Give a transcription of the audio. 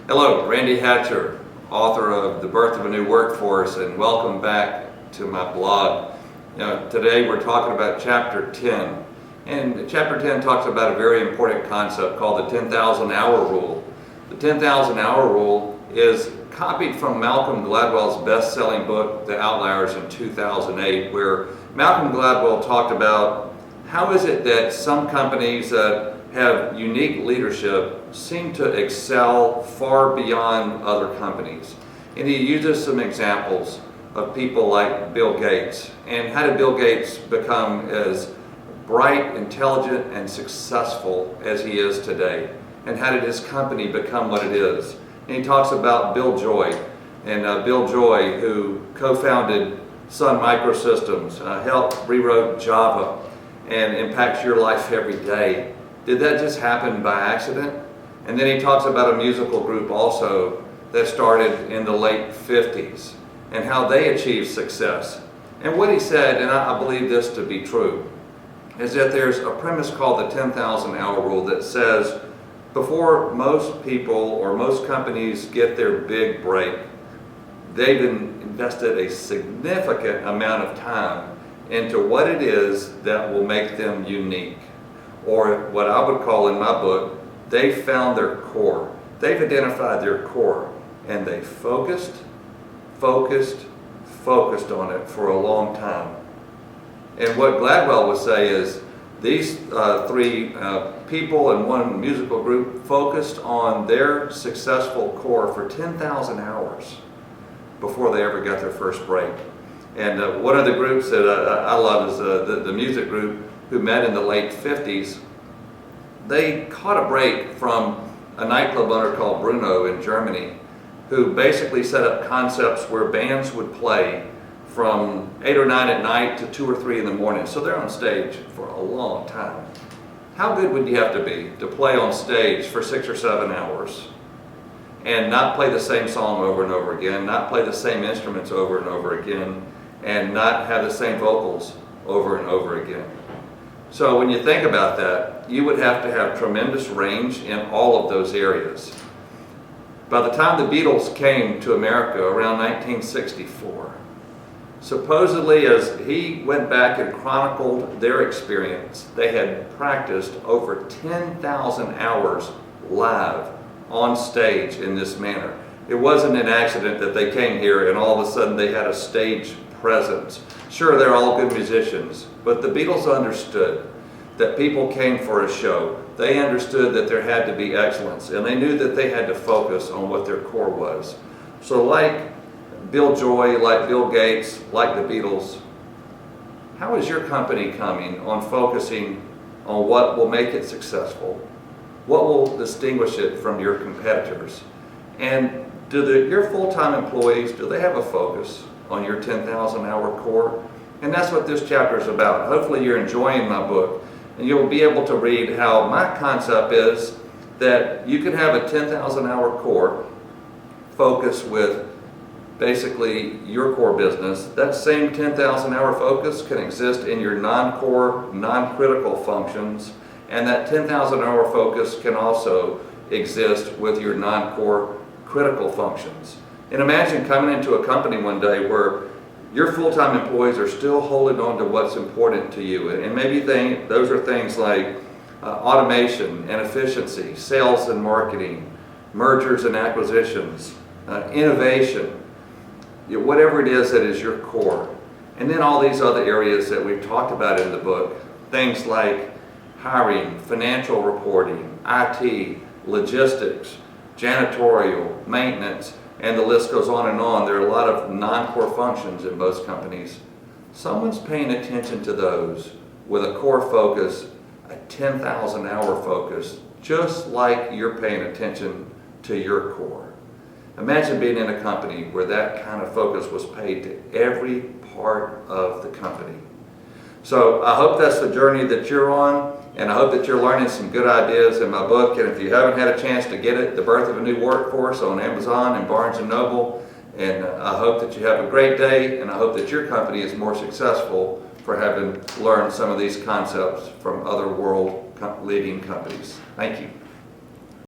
Hello, Randy Hatcher, author of The Birth of a New Workforce, and welcome back to my blog. Today we're talking about Chapter 10, and Chapter 10 talks about a very important concept called the 10,000 hour rule. The 10,000 hour rule is copied from Malcolm Gladwell's best-selling book, The Outliers, in 2008, where Malcolm Gladwell talked about how is it that some companies that have unique leadership seem to excel far beyond other companies. And he uses some examples of people like Bill Gates, and how did Bill Gates become as bright, intelligent, and successful as he is today, and how did his company become what it is. And he talks about Bill Joy, and Bill Joy, who co-founded Sun Microsystems, helped rewrote Java, and impacts your life every day. Did that just happen by accident? And then he talks about a musical group also that started in the late 50s and how they achieved success. And what he said, and I believe this to be true, is that there's a premise called the 10,000 hour rule that says before most people or most companies get their big break, they've invested a significant amount of time into what it is that will make them unique. Or what I would call in my book, they found their core. They've identified their core, and they focused on it for a long time. And what Gladwell would say is these three people and one musical group focused on their successful core for 10,000 hours before they ever got their first break. And one of the groups that I love is the music group, who met in the late 50s. They caught a break from a nightclub owner called Bruno in Germany, who basically set up concepts where bands would play from 8 or 9 at night to 2 or 3 in the morning. So they're on stage for a long time. How good would you have to be to play on stage for 6 or 7 hours and not play the same song over and over again, not play the same instruments over and over again, and not have the same vocals over and over again? So when you think about that, you would have to have tremendous range in all of those areas. By the time the Beatles came to America around 1964, supposedly as he went back and chronicled their experience, they had practiced over 10,000 hours live on stage in this manner. It wasn't an accident that they came here and all of a sudden they had a stage presence. Sure, they're all good musicians, but the Beatles understood that people came for a show. They understood that there had to be excellence, and they knew that they had to focus on what their core was. So like Bill Joy, like Bill Gates, like the Beatles, how is your company coming on focusing on what will make it successful? What will distinguish it from your competitors? And do your full-time employees, do they have a focus on your 10,000 hour core? And that's what this chapter is about. Hopefully you're enjoying my book, and you'll be able to read how my concept is that you can have a 10,000 hour core focus with basically your core business. That same 10,000 hour focus can exist in your non-core, non-critical functions, and that 10,000 hour focus can also exist with your non-core critical functions. And imagine coming into a company one day where your full-time employees are still holding on to what's important to you. And maybe those are things like automation and efficiency, sales and marketing, mergers and acquisitions, innovation, whatever it is that is your core. And then all these other areas that we've talked about in the book, things like hiring, financial reporting, IT, logistics, janitorial, maintenance, and the list goes on and on. There are a lot of non-core functions in most companies. Someone's paying attention to those with a core focus, a 10,000 hour focus, just like you're paying attention to your core. Imagine being in a company where that kind of focus was paid to every part of the company. So I hope that's the journey that you're on, and I hope that you're learning some good ideas in my book. And if you haven't had a chance to get it, The Birth of a New Workforce, on Amazon and Barnes & Noble. And I hope that you have a great day, and I hope that your company is more successful for having learned some of these concepts from other world leading companies. Thank you.